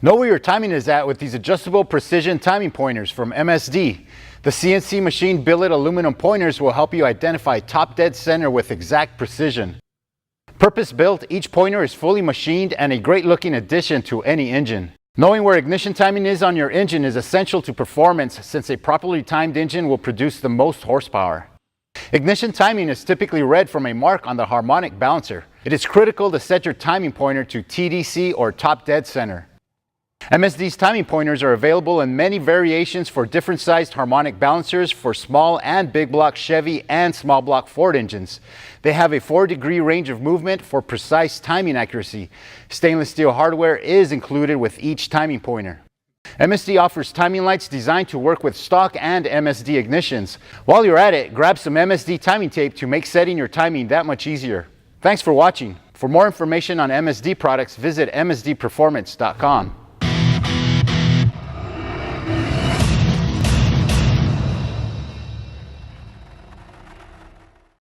Know where your timing is at with these adjustable precision timing pointers from MSD. The CNC machine billet aluminum pointers will help you identify top dead center with exact precision. Purpose-built, each pointer is fully machined and a great-looking addition to any engine. Knowing where ignition timing is on your engine is essential to performance, since a properly timed engine will produce the most horsepower. Ignition timing is typically read from a mark on the harmonic balancer. It is critical to set your timing pointer to TDC or top dead center. MSD's timing pointers are available in many variations for different sized harmonic balancers for small and big block Chevy and small block Ford engines. They have a 4-degree range of movement for precise timing accuracy. Stainless steel hardware is included with each timing pointer. MSD offers timing lights designed to work with stock and MSD ignitions. While you're at it, grab some MSD timing tape to make setting your timing that much easier. Thanks for watching. For more information on MSD products, visit msdperformance.com.